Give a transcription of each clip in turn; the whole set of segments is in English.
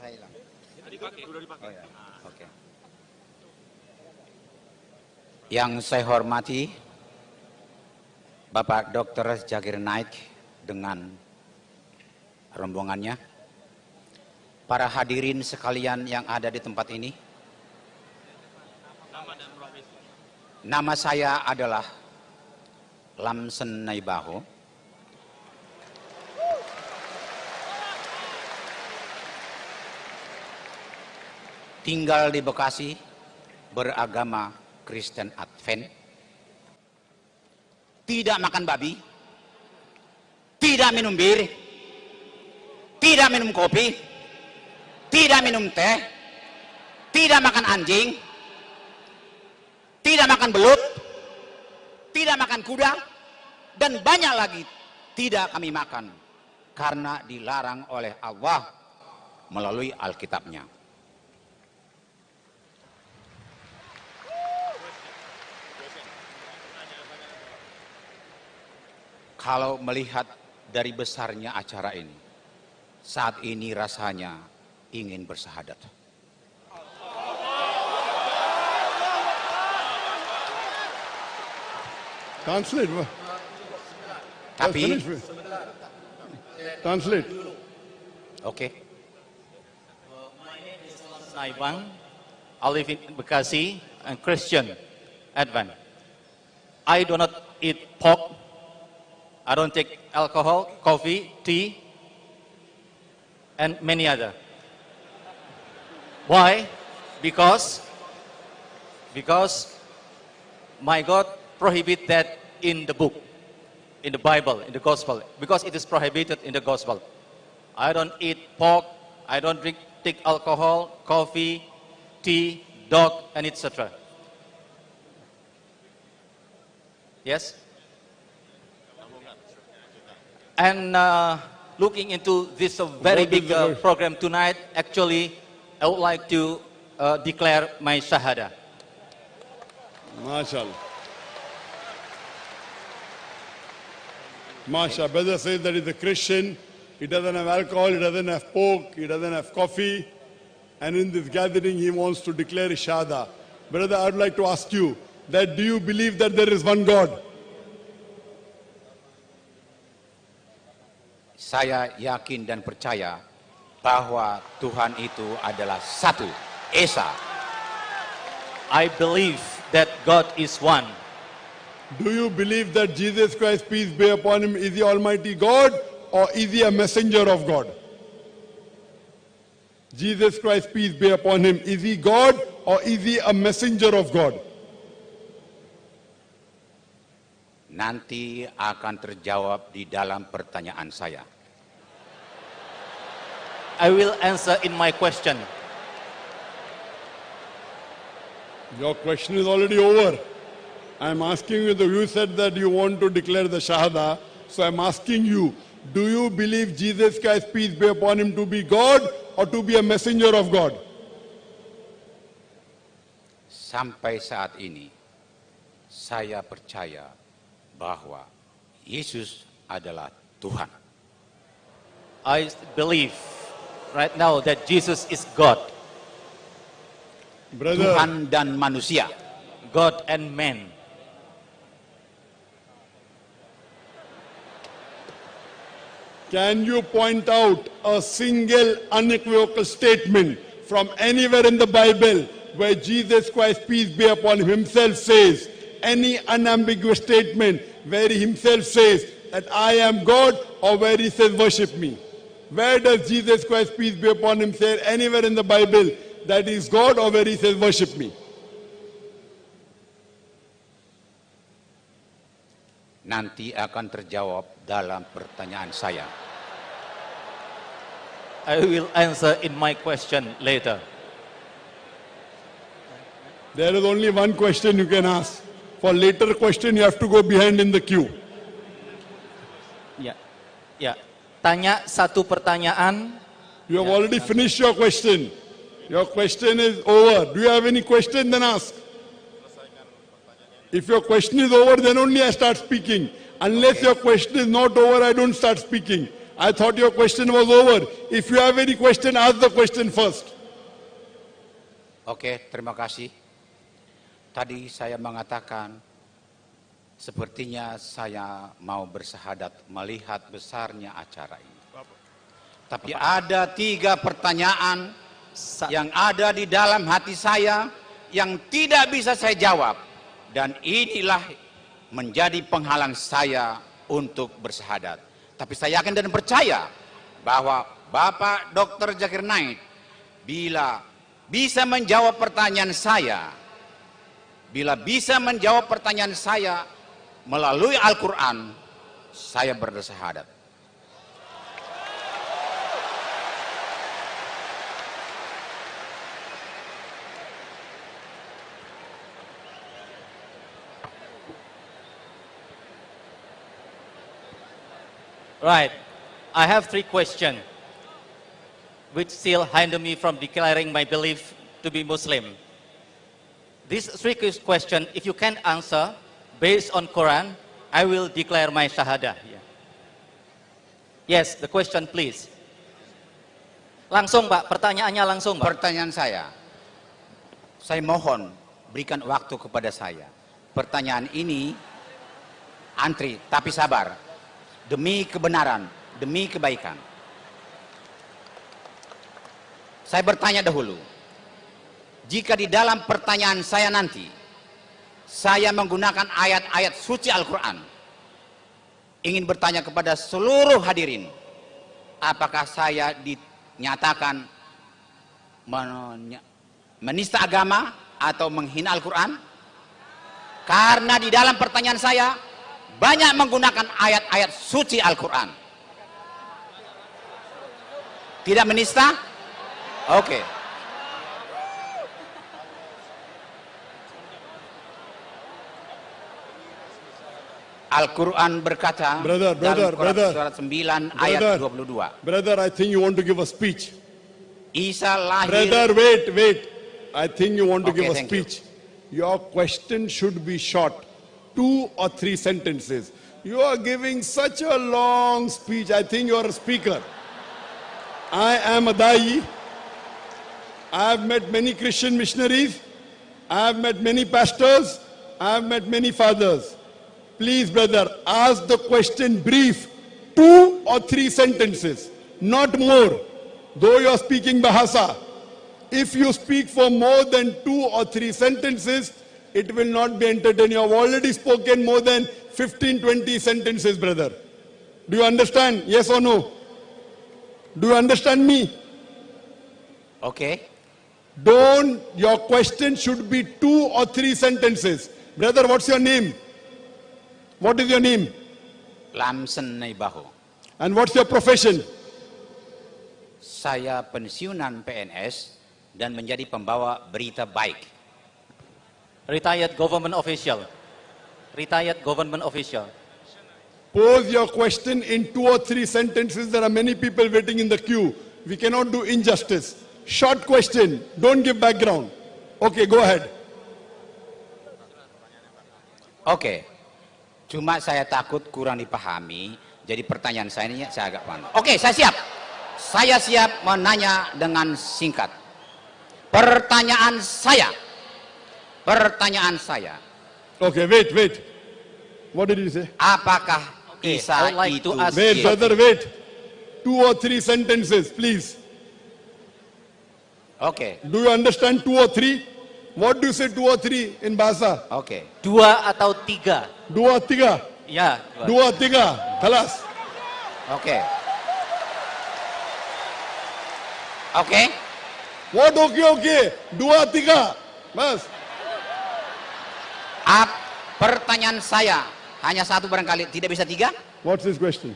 saya hilang. Oh, ya. Oke. Yang saya hormati Bapak Dr. Zakir Naik dengan rombongannya, para hadirin sekalian yang ada di tempat ini. Nama saya adalah Lamsen Naibaho. Tinggal di Bekasi, beragama Kristen Advent. Tidak makan babi, tidak minum bir, tidak minum kopi, tidak minum teh, tidak makan anjing, tidak makan belut, tidak makan kuda, dan banyak lagi tidak kami makan karena dilarang oleh Allah melalui Alkitabnya. Kalau melihat dari besarnya acara ini, saat ini rasanya ingin bersahadat. Translate. Tapi, Translate. oke. My name is Naibang. I live in Bekasi and Christian Advent. I do not eat pork. I don't take alcohol, coffee, tea, and many other. Why? Because my God prohibit that in the book, in the Bible, in the Gospel, because it is prohibited in the Gospel. I don't eat pork, I don't take alcohol, coffee, tea, dog, and etc. Yes? And looking into this very big program tonight, actually, I would like to declare my Shahada. MashaAllah. MashaAllah. Brother says that he's a Christian. He doesn't have alcohol, he doesn't have pork, he doesn't have coffee. And in this gathering, he wants to declare his Shahada. Brother, I would like to ask you that do you believe that there is one God? Saya yakin dan percaya bahwa Tuhan itu adalah satu, Esa. I believe that God is one. Do you believe that Jesus Christ, peace be upon him, is the Almighty God or is he a messenger of God? Jesus Christ, peace be upon him, is he God or is he a messenger of God? Nanti akan terjawab di dalam pertanyaan saya. I will answer in my question. Your question is already over. I'm asking you, you said that you want to declare the Shahada, so I'm asking you, do you believe Jesus Christ, peace be upon him, to be God or to be a messenger of God? Sampai saat ini, saya percaya bahwa Yesus adalah Tuhan. I believe right now that Jesus is God. Brother, Tuhan dan manusia. God and man. can you point out a single unequivocal statement from anywhere in the Bible where Jesus Christ, peace be upon him, himself says, any unambiguous statement where he himself says that I am God, or where he says worship me? Where does Jesus Christ, peace be upon him, say anywhere in the Bible that he is God, or where he says worship me? Nanti akan terjawab dalam pertanyaan saya. I will answer in my question later. There is only one question you can ask. For later question, you have to go behind in the queue. Ya. Tanya satu pertanyaan. You have already finished your question. Your question is over. Do you have any question? Then ask. If your question is over, then only I start speaking. Unless your question is not over, I don't start speaking. I thought your question was over. If you have any question, ask the question first. Oke, terima kasih. Tadi saya mengatakan, sepertinya saya mau bersahadat melihat besarnya acara ini. Tapi ada 3 pertanyaan yang ada di dalam hati saya yang tidak bisa saya jawab. Dan inilah menjadi penghalang saya untuk bersahadat. Tapi saya yakin dan percaya bahwa Bapak Dr. Zakir Naik bila bisa menjawab pertanyaan saya, melalui Al-Quran, saya bersahadat. Right. I have 3 questions which still hinder me from declaring my belief to be Muslim. These 3 questions, if you can answer based on Quran, I will declare my shahadah. Yeah. Yes, the question please. Langsung Pak, pertanyaannya langsung Pak. Pertanyaan saya mohon berikan waktu kepada saya. Pertanyaan ini antri, tapi sabar. Demi kebenaran, demi kebaikan. Saya bertanya dahulu. Jika di dalam pertanyaan saya nanti, saya menggunakan ayat-ayat suci Al-Quran, ingin bertanya kepada seluruh hadirin, apakah saya dinyatakan menista agama atau menghina Al-Quran? Karena di dalam pertanyaan saya banyak menggunakan ayat-ayat suci Al-Quran. Tidak menista? Oke. Al-Quran berkata dalam surat 9 ayat 22. Brother, I think you want to give a speech. Isa lahir. Brother, wait. I think you want to give a thank speech. Your question should be short. 2 or 3 sentences. You are giving such a long speech. I think you are a speaker. I am a Dai. I have met many Christian missionaries. I have met many pastors. I have met many fathers. Please, brother, ask the question brief. 2 or 3 sentences, not more. Though you are speaking Bahasa, if you speak for more than 2 or 3 sentences, it will not be entertaining. You have already spoken more than 15-20 sentences, brother. Do you understand? Yes or no? Do you understand me? Okay. Your question should be 2 or 3 sentences. Brother, what's your name? What is your name? Lamsen Naibaho. And what's your profession? Saya pensiunan PNS dan menjadi pembawa berita baik. Retired government official. Retired government official. Pose your question in 2 or 3 sentences. There are many people waiting in the queue. We cannot do injustice. Short question. Don't give background. Okay, go ahead. Oke. Cuma saya takut kurang dipahami. Jadi pertanyaan saya ini saya agak panas. Oke, saya siap. Saya siap menanya dengan singkat. Pertanyaan saya. Okay, wait. What did you say? Apakah Okay, Isa I would like itu to ask- Wait, brother, wait. 2 or 3 sentences, please. Oke. Do you understand 2 or 3? What do you say 2 or 3 in Bahasa? Oke. 2 atau 3? 2 3. Ya. 2 3. Khalas. Oke. Oke. What okay? 2 3. Mas. Pertanyaan saya hanya satu barangkali, tidak bisa 3? What's his question?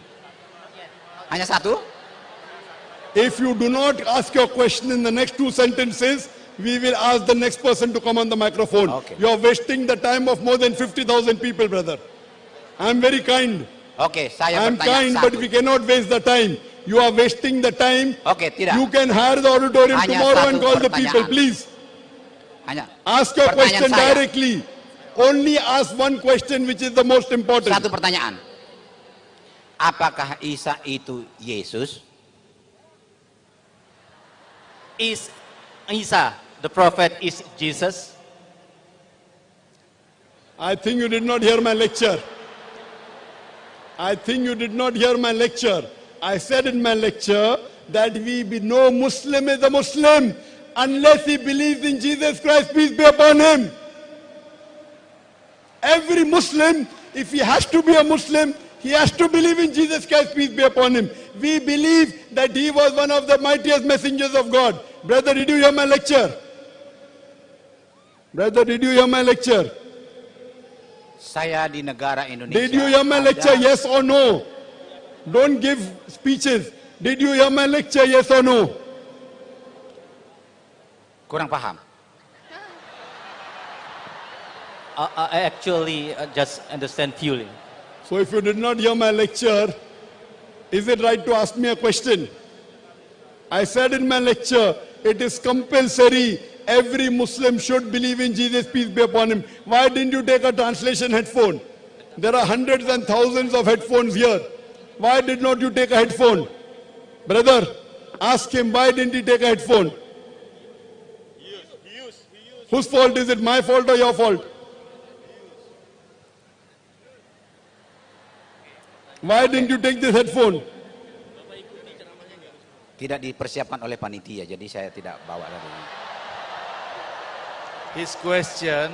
Hanya satu? If you do not ask your question in the next 2 sentences, we will ask the next person to come on the microphone. Okay. You are wasting the time of more than 50,000 people, brother. I am very kind. Oke, saya I am bertanya kind, satu. but we cannot waste the time. You are wasting the time. Oke, tidak. You can hire the auditorium Hanya tomorrow satu and call the people, pertanyaan. please. Hanya Ask your pertanyaan question saya. directly. Only ask one question which is the most important. Satu pertanyaan. Apakah Isa itu Yesus? Is Isa, the prophet, is Jesus? I think you did not hear my lecture. I think you did not hear my lecture. I said in my lecture that no Muslim is a Muslim unless he believes in Jesus Christ, peace be upon him. Every Muslim, if he has to be a Muslim, he has to believe in Jesus Christ, peace be upon him. We believe that he was one of the mightiest messengers of God. Brother, did you hear my lecture? Brother, did you hear my lecture? Saya di negara Indonesia. Did you hear my lecture, yes or no? Don't give speeches. Did you hear my lecture, yes or no? Kurang paham. I actually just understand purely. So if you did not hear my lecture, is it right to ask me a question? I said in my lecture, it is compulsory. Every Muslim should believe in Jesus, peace be upon him. Why didn't you take a translation headphone? There are hundreds and thousands of headphones here. Why did not you take a headphone? Brother, ask him, why didn't he take a headphone? He used. Whose fault is it, my fault or your fault? Why didn't you take this headphone? Tidak dipersiapkan oleh panitia, jadi saya tidak bawa lagi. His question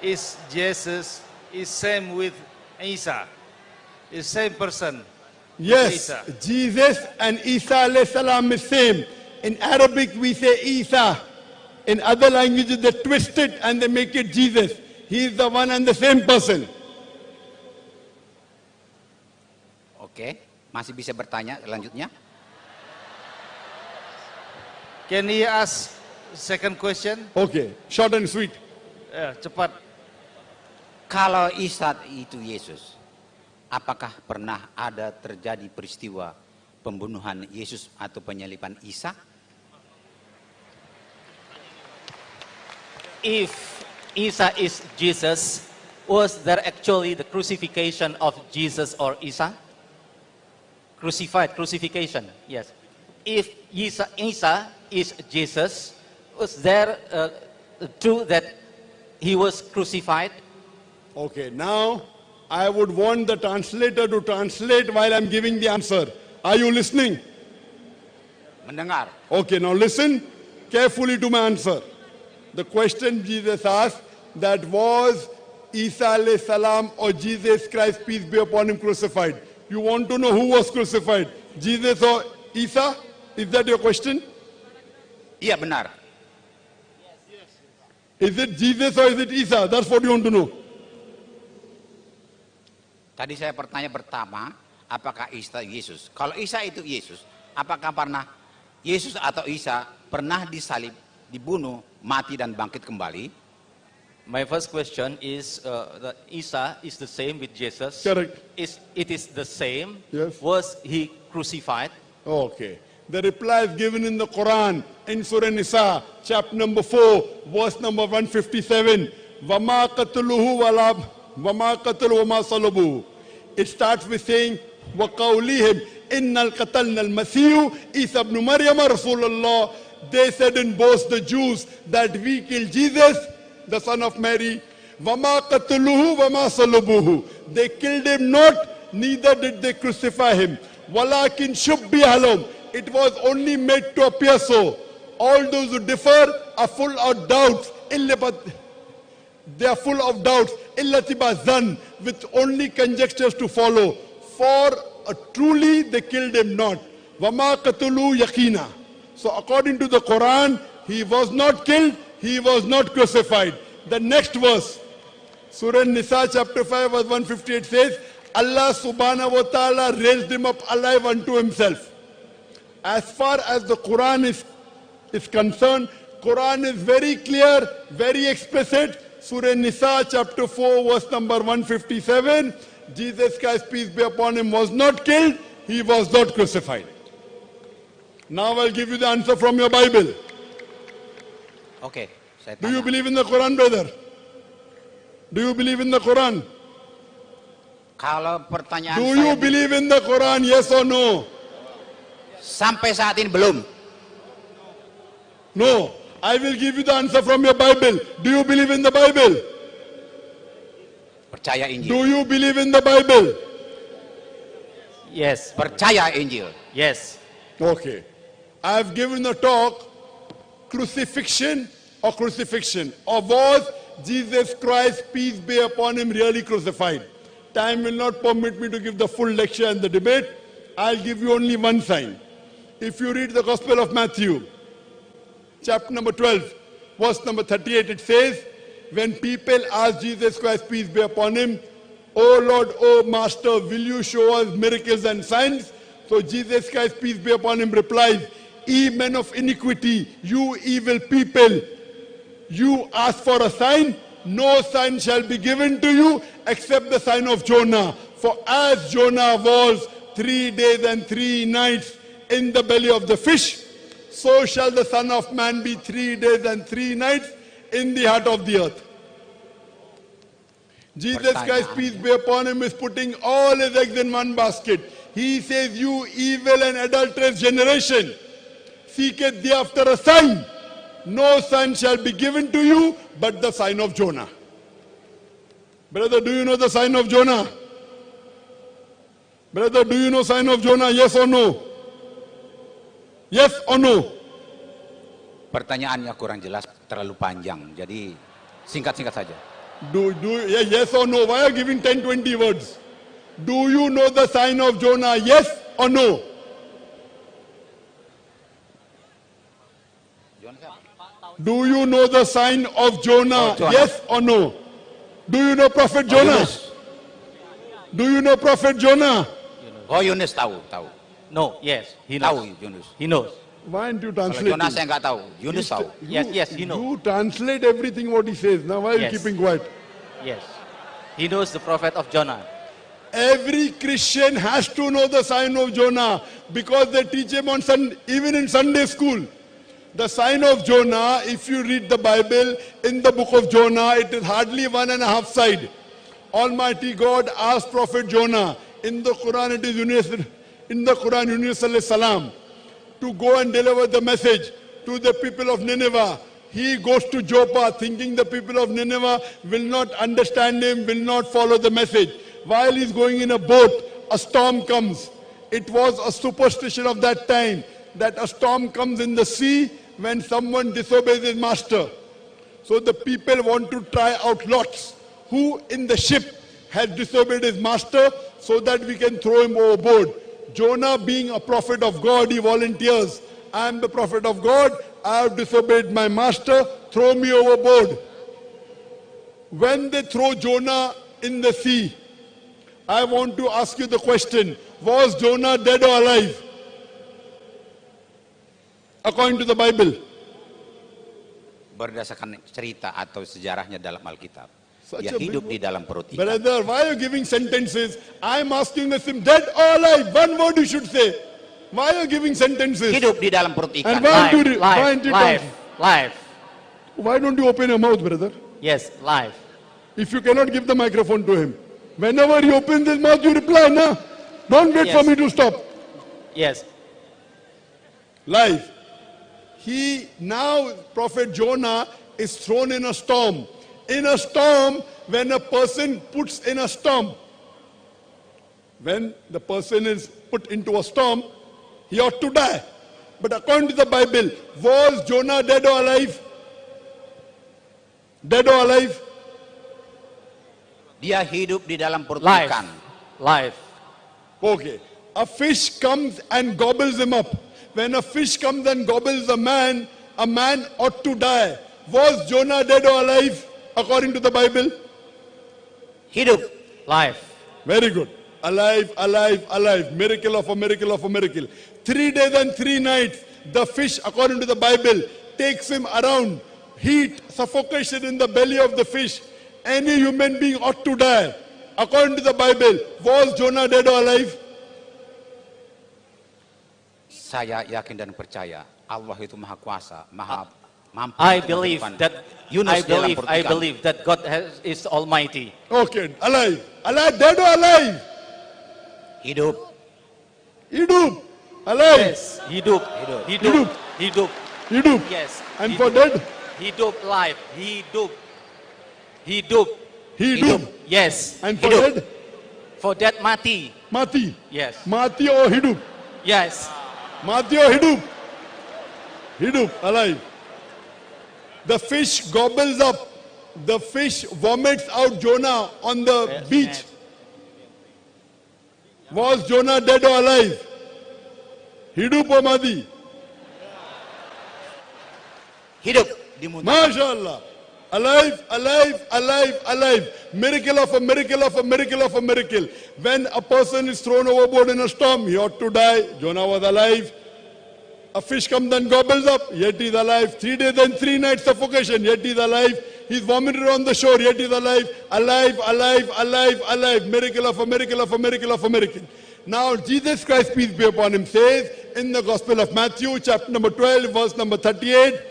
is Jesus is same with Isa. Is same person. Yes, Isa. Jesus and Isa alayhi salam is same. In Arabic we say Isa. In other languages they twist it and they make it Jesus. He is the one and the same person. Oke, masih bisa bertanya selanjutnya? Can he ask second question? Okay, short and sweet. Cepat. Kalau Isa itu Yesus, apakah pernah ada terjadi peristiwa pembunuhan Yesus atau penyaliban Isa? If Isa is Jesus, was there actually the crucifixion of Jesus or Isa? Crucifixion, yes. If Isa is Jesus, was there true that he was crucified? Okay, now I would want the translator to translate while I'm giving the answer. Are you listening? Mendengar. Okay, now listen carefully to my answer. The question Jesus asked, that was Isa alayhi salam or Jesus Christ, peace be upon him, crucified. You want to know who was crucified? Jesus or Isa? Is that your question? Iya benar. Is it Jesus or is it Isa? That's what you want to know. Tadi saya pertanyaan pertama, apakah Isa Yesus? Kalau Isa itu Yesus, apakah pernah Yesus atau Isa pernah disalib, dibunuh, mati dan bangkit kembali? My first question is that Isa is the same with Jesus. Correct. It is the same. Yes. Was he crucified? Okay. The reply is given in the Quran, in Surah Nisa, chapter number 4, verse number 157. وَمَا قَتْلُهُ وَمَا قَتْلُهُ وَمَا صَلَبُهُ. It starts with saying, وَقَوْلِهِمْ إِنَّ الْقَتَلْنَا الْمَسِيحُ إِيسَى ابْنُ مَرْيَمَ رَسُولَ اللَّهِ. They said in both the Jews that we killed Jesus, the son of Mary. وَمَا قَتْلُهُ وَمَا صَلَبُهُ. They killed him not, neither did they crucify him. وَلَكِنْ شُبِّهَ لَهُمْ. It was only made to appear so. All those who differ are full of doubts. They are full of doubts. With only conjectures to follow. For truly they killed him not. وَمَا قَتُلُوا يَقِينًا. So according to the Quran, he was not killed, he was not crucified. The next verse, Surah Nisa chapter 5 verse 158 says, Allah subhanahu wa ta'ala raised him up alive unto himself. As far as the Quran is concerned, Quran is very clear, very explicit. Surah Nisa chapter 4 verse number 157, Jesus Christ, peace be upon him, was not killed, he was not crucified. Now I'll give you the answer from your Bible. Oke, saya Do you tanya. believe in the Quran, brother? Do you believe in the Quran? Kalau pertanyaan Do saya you believe in the Quran? Yes or no? sampai saat ini belum. No. I will give you the answer from your Bible. Do you believe in the Bible? Percaya Injil. Do you believe in the Bible? Yes. Percaya Injil. Yes. Okay. I have given a talk, crucifixion or crucifixion. Or was Jesus Christ, peace be upon him, really crucified? Time will not permit me to give the full lecture and the debate. I'll give you only one sign. If you read the Gospel of Matthew, chapter number 12, verse number 38, it says, when people ask Jesus Christ, peace be upon him, O Lord, O Master, will you show us miracles and signs? So Jesus Christ, peace be upon him, replies, ye men of iniquity, you evil people, you ask for a sign, no sign shall be given to you except the sign of Jonah. For as Jonah was 3 days and 3 nights in the belly of the fish, so shall the Son of Man be 3 days and 3 nights in the heart of the earth. Jesus Christ, peace be upon him, is putting all his eggs in one basket. He says, you evil and adulterous generation, seeketh thee after a sign. No sign shall be given to you but the sign of Jonah. Brother, do you know the sign of Jonah? Brother, do you know sign of Jonah? Yes or no? Yes or no? Pertanyaannya kurang jelas, terlalu panjang. Jadi singkat-singkat saja. Yes or no? Why are you giving 10, 20 words? Do you know the sign of Jonah? Yes or no? Do you know the sign of Jonah? Jonah. Yes or no? Do you know Prophet Jonah? Yunus. Do you know Prophet Jonah? Oh, Yunus tahu. No. Yes. He Tahu knows. Yunus. He knows. Why aren't you Kalau translating? Jonas saya nggak tahu. Yunus tahu. Yes, he knows. You translate everything what he says. Now why are you Yes. keeping quiet? Yes. He knows the prophet of Jonah. Every Christian has to know the sign of Jonah because they teach him on Sunday, even in Sunday school. The sign of Jonah, if you read the Bible, in the book of Jonah, it is hardly 1.5 side. Almighty God asked Prophet Jonah, in the Quran it is universal, in the Quran universal salam, to go and deliver the message to the people of Nineveh. He goes to Joppa thinking the people of Nineveh will not understand him, will not follow the message. While he's going in a boat, a storm comes. It was a superstition of that time that a storm comes in the sea when someone disobeys his master. So the people want to try out lots who in the ship has disobeyed his master so that we can throw him overboard. Jonah, being a prophet of God, he volunteers. I am the prophet of God. I have disobeyed my master. Throw me overboard. When they throw Jonah in the sea, I want to ask you the question, was Jonah dead or alive? According to the Bible. Berdasarkan cerita atau sejarahnya dalam Alkitab. Such Dia a big hidup word. di dalam perut ikan. Brother, why are you giving sentences? I'm asking him, dead or alive? One word you should say. Why are you giving sentences? Hidup di dalam perut And ikan. why Life, do you, why aren't you life, talking? life. Why don't you open your mouth, brother? Yes, life. If you cannot give the microphone to him. Whenever he opens his mouth, you reply, no? Don't wait for Yes. me to stop. Yes. Life. Now Prophet Jonah is thrown in a storm. In a storm, when a person puts in a storm, when the person is put into a storm, he ought to die. But according to the Bible, was Jonah dead or alive? Dead or alive? Dia hidup di dalam perut Life. ikan. Life. Okay. A fish comes and gobbles him up. When a fish comes and gobbles a man ought to die. Was Jonah dead or alive according to the Bible? Hidup. Life. Very good. Alive, alive, alive. Miracle of a miracle of a miracle. 3 days and 3 nights, the fish, according to the Bible, takes him around. Heat, suffocation in the belly of the fish. Any human being ought to die. According to the Bible, was Jonah dead or alive? Saya yakin dan percaya Allah itu maha kuasa, maha mampu I untuk believe menghidupkan. that Yunus I dalam believe I pertikaian. believe that God is Almighty. Okay, alive. Alive, dead or alive? Hidup. Hidup. Alive. Yes, hidup, Hidup. hidup, hidup. Hidup. Yes. And hidup. for dead? Hidup life, hidup, hidup. Hidup. Yes. And for Hidup. dead? For that mati. Mati. Yes. Mati or hidup? Yes. Mati or hidup? Hidup, alive. The fish gobbles up. The fish vomits out Jonah on the beach. Was Jonah dead or alive? Hidup or mati? Hidup dimuntahkan. MashaAllah. Alive, alive, alive, alive. Miracle of a miracle of a miracle of a miracle. When a person is thrown overboard in a storm, he ought to die. Jonah was alive. A fish comes and gobbles up, yet he is alive. 3 days and 3 nights suffocation, yet he is alive. He is vomited on the shore, yet he is alive. Alive, alive, alive, alive. Miracle of a miracle of a miracle of a miracle. Now Jesus Christ, peace be upon him, says in the Gospel of Matthew, chapter number 12, verse number 38,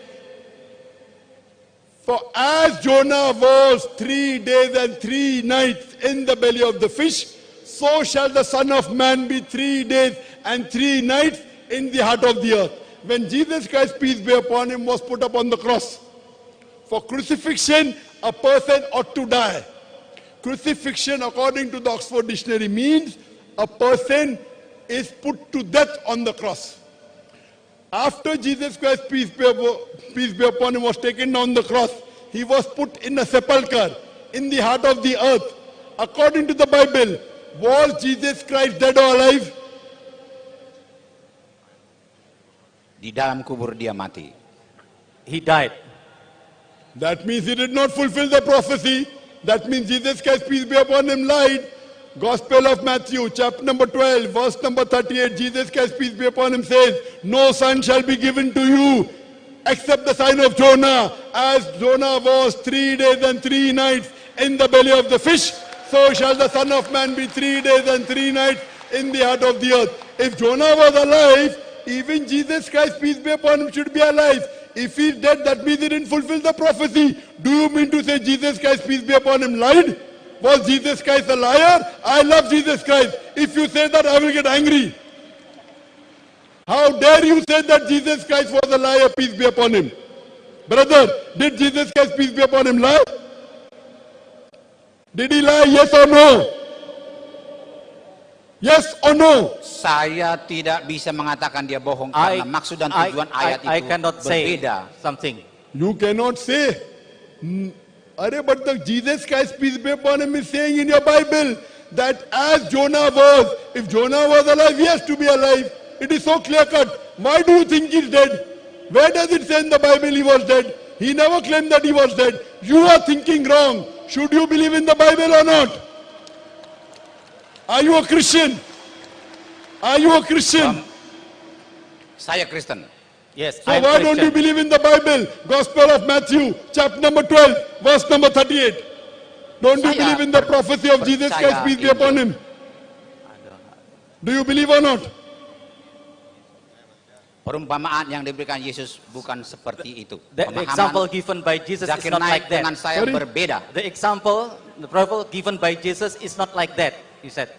for as Jonah was 3 days and 3 nights in the belly of the fish, so shall the Son of Man be 3 days and 3 nights in the heart of the earth. When Jesus Christ, peace be upon him, was put up on the cross, for crucifixion, a person ought to die. Crucifixion, according to the Oxford Dictionary, means a person is put to death on the cross. After Jesus Christ, peace be upon him, was taken down the cross, he was put in a sepulchre in the heart of the earth. According to the Bible, was Jesus Christ dead or alive? Di dalam kubur dia mati. He died. That means he did not fulfill the prophecy. That means Jesus Christ, peace be upon him, lied. Gospel of Matthew, chapter number 12, verse number 38, Jesus Christ, peace be upon him, says, no son shall be given to you except the sign of Jonah. As Jonah was 3 days and 3 nights in the belly of the fish, so shall the Son of Man be 3 days and 3 nights in the heart of the earth. If Jonah was alive, even Jesus Christ, peace be upon him, should be alive. If he's dead, that means he didn't fulfill the prophecy. Do you mean to say Jesus Christ, peace be upon him, lied? Was Jesus Christ a liar? I love Jesus Christ. If you say that, I will get angry. How dare you say that Jesus Christ was a liar, peace be upon him? Brother, did Jesus Christ, peace be upon him, lie? Did he lie, yes or no? Yes or no? Saya tidak bisa mengatakan dia bohong karena maksud dan tujuan ayat I itu cannot say berbeda. something. You cannot say. But the Jesus Christ, peace be upon him, is saying in your Bible that as Jonah was, if Jonah was alive, he has to be alive. It is so clear cut. Why do you think he's dead? Where does it say in the Bible he was dead? He never claimed that he was dead. You are thinking wrong. Should you believe in the Bible or not? Are you a Christian? Are you a Christian? Saya Kristen. Yes, So I'm why don't you Christian. believe in the Bible? Gospel of Matthew, chapter number 12, verse number 38. Don't you Saya believe in the prophecy of Jesus percaya Christ, peace be upon him? Do you believe or not? Perumpamaan yang diberikan Yesus bukan seperti itu. The example given by Jesus is Zakir not naik like dengan that. saya Sorry? berbeda. The example, the parable given by Jesus is not like that. He said,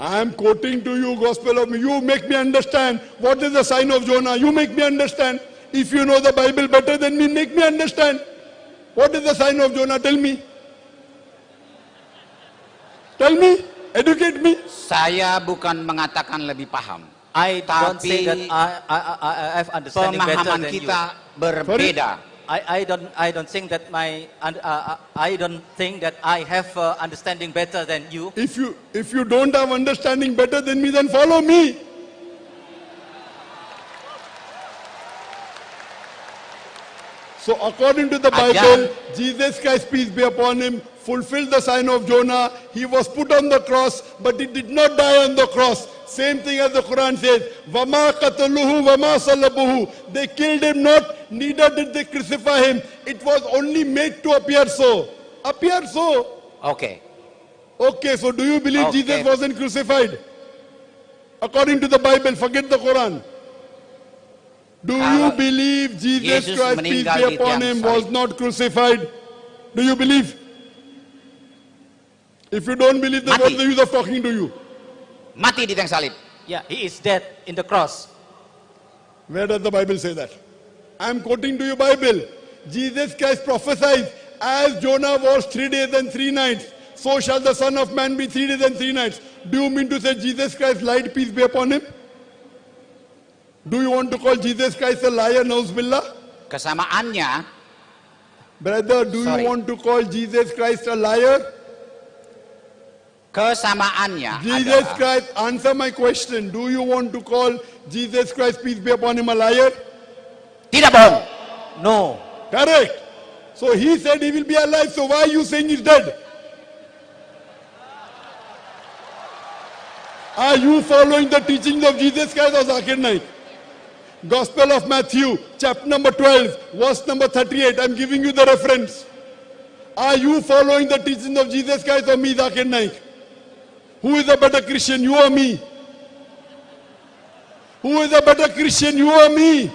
I am quoting to you Gospel of, you make me understand what is the sign of Jonah. You make me understand. If you know the Bible better than me, make me understand. What is the sign of Jonah? Tell me. Tell me. Educate me. Saya bukan mengatakan lebih paham. I don't say that I have understanding better Pemahaman than you. kita berbeda. I don't think that I don't think that I have understanding better than you. If you don't have understanding better than me, then follow me. So according to the Bible, Jesus Christ, peace be upon him, fulfilled the sign of Jonah. He was put on the cross, but he did not die on the cross. Same thing as the Quran says, Vama qataluhu vama salabuhu. They killed him not, neither did they crucify him. It was only made to appear so. Appear so. Oke. Okay, so do you believe Okay. Jesus wasn't crucified? According to the Bible, forget the Quran. Do you you believe Jesus Yesus Christ, peace meninggal be di upon tiang him, salib. was not crucified? Do you believe? If you don't believe, then Mati. what's the use of talking to you? Mati di tiang salib. Yeah, he is dead in the cross. Where does the Bible say that? I'm quoting to you Bible. Jesus Christ prophesied, as Jonah was 3 days and 3 nights, so shall the Son of Man be 3 days and 3 nights. Do you mean to say Jesus Christ lied, peace be upon him? Do you want to call Jesus Christ a liar, Nauzubillah? Kesamaannya, Brother, do Sorry. you want to call Jesus Christ a liar? kesamaannya Jesus adalah Christ, answer my question. Do you want to call Jesus Christ, peace be upon him, a liar? tidak bohong. No. Correct. So he said he will be alive. So why are you saying he's dead? Are you following the teachings of Jesus Christ or Zakir Naik? Gospel of Matthew, chapter number 12, verse number 38. I'm giving you the reference. Are you following the teachings of Jesus Christ or me, Zakir Naik? Who is a better Christian, you or me? Who is a better Christian, you or me?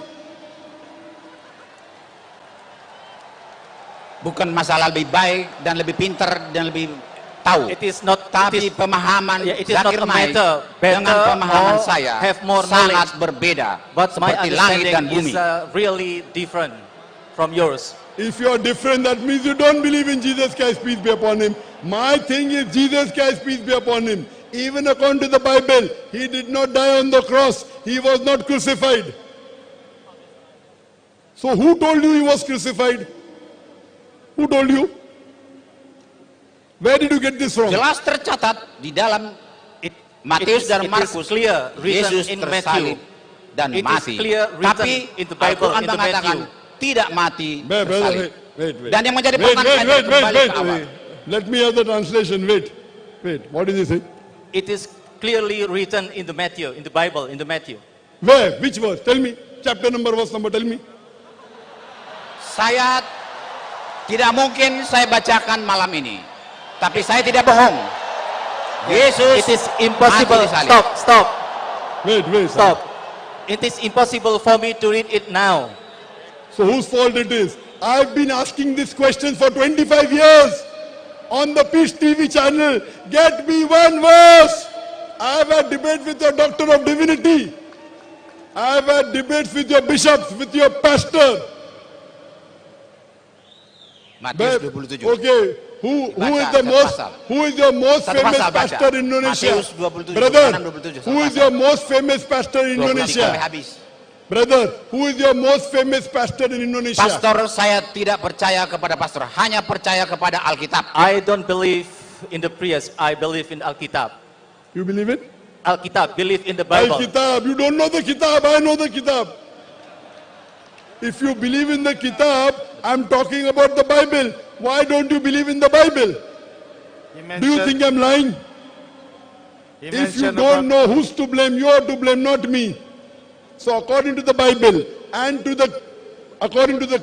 Bukan masalah lebih baik dan lebih pintar dan lebih tahu. It is not, Tapi pemahaman yeah, it is not Zakir a Naik matter dengan better pemahaman or saya have more sangat knowledge. berbeda. But my Seperti langit dan bumi. understanding is really different from yours. If you are different, that means you don't believe in Jesus Christ, peace be upon him. My thing is Jesus Christ, peace be upon him. Even according to the Bible, he did not die on the cross. He was not crucified. So who told you he was crucified? Who told you? Where did you get this from? Jelas tercatat di dalam Matius dan Markus, clear written Yesus in tersalib Matthew. dan It is mati. clear written Tapi in the Bible, Al-Quran in the mengatakan Matthew. tidak mati Brother, tersalib. wait. Dan yang menjadi Wait. pertanyaan kembali ke awal. Let me have the translation. Wait. What did he say? It is clearly written in the Matthew, in the Bible, in the Matthew. Where? Which verse? Tell me. Chapter number, verse number, tell me. Saya tidak mungkin saya bacakan malam ini, tapi saya tidak bohong. Yesus It is impossible. mati disalib. Stop. Wait. Stop. It is impossible for me to read it now. So whose fault it is? I've been asking this question for 25 years on the Peace TV channel. Get me one verse. I've had debate with your doctor of divinity. I've had debates with your bishops, with your pastor. Matius But- 27. okay, who is the satu most, pasal. who is your most Satu famous pasal baca. pastor in Indonesia? Matius 27, Brother, 27, who is satu your most famous pastor in 23 sampai Indonesia? habis. Brother, who is your most famous pastor in Indonesia? Pastor, saya tidak percaya kepada pastor, hanya percaya kepada Alkitab. I don't believe in the priest. I believe in Alkitab. You believe it? Alkitab, believe in the Bible. Al-Kitab. You don't know the Kitab. I know the Kitab. If you believe in the Kitab, I'm talking about the Bible. Why don't you believe in the Bible? Do you think I'm lying? If you don't know who's to blame, you are to blame, not me. So according to the Bible and according to the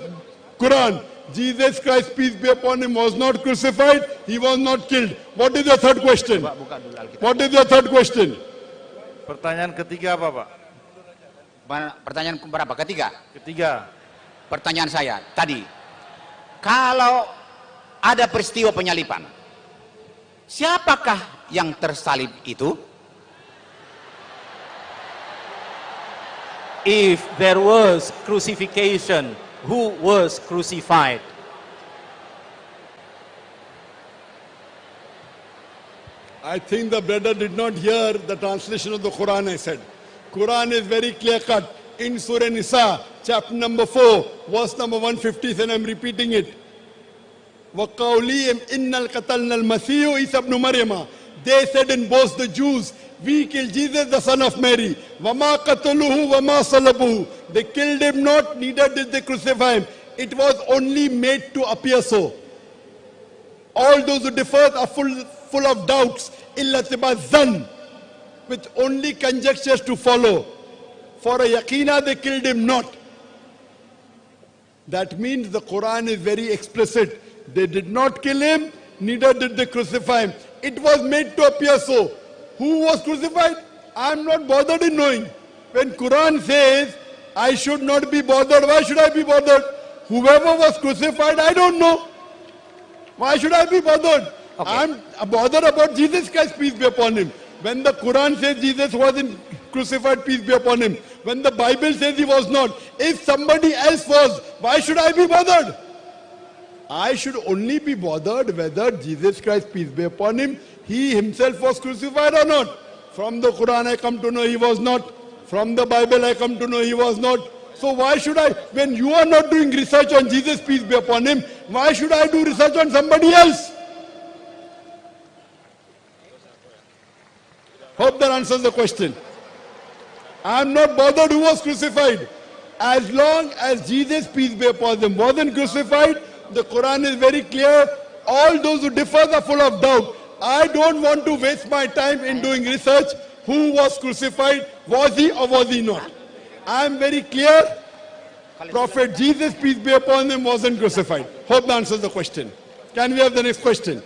Quran, Jesus Christ, peace be upon him, was not crucified. He was not killed. What is your third question? Buka dulu Alkitab. What is your third question? Pertanyaan ketiga apa, Pak? Pertanyaan berapa? Ketiga. Pertanyaan saya tadi, kalau ada peristiwa penyalipan, siapakah yang tersalib itu? If there was crucifixion, who was crucified? I think the brother did not hear the translation of the Quran I said. Quran is very clear cut. In Surah Nisa, chapter number 4, verse number 150, and I'm repeating it. وَقَوْلِيهِمْ إِنَّ الْقَتَلْنَا الْمَسِيحُ عِيسَى ابْنُ مَرْيَمَ. They said in both the Jews, we killed Jesus, the son of Mary. وَمَا قَتَلُوهُ وَمَا صَلَبُوهُ. They killed him not, neither did they crucify him. It was only made to appear so. All those who differ are full of doubts. إِلَّا تِبَا zan, with only conjectures to follow. For a yaqeenah they killed him not. That means the Quran is very explicit. They did not kill him, neither did they crucify him. It was made to appear so. Who was crucified? I am not bothered in knowing. When Quran says, I should not be bothered. Why should I be bothered? Whoever was crucified, I don't know. Why should I be bothered? Okay. I'm bothered about Jesus Christ, peace be upon him. When the Quran says Jesus wasn't crucified, peace be upon him. When the Bible says he was not. If somebody else was, why should I be bothered? I should only be bothered whether Jesus Christ, peace be upon him, he himself was crucified or not. From the Quran I come to know he was not. From the Bible I come to know he was not. So why should I, when you are not doing research on Jesus, peace be upon him, why should I do research on somebody else? Hope that answers the question. I am not bothered who was crucified. As long as Jesus, peace be upon him, wasn't crucified, the Quran is very clear. All those who differ are full of doubt. I don't want to waste my time in doing research. Who was crucified? Was he or was he not? I am very clear. Prophet Jesus, peace be upon him, wasn't crucified. Hope that answers the question. Can we have the next question?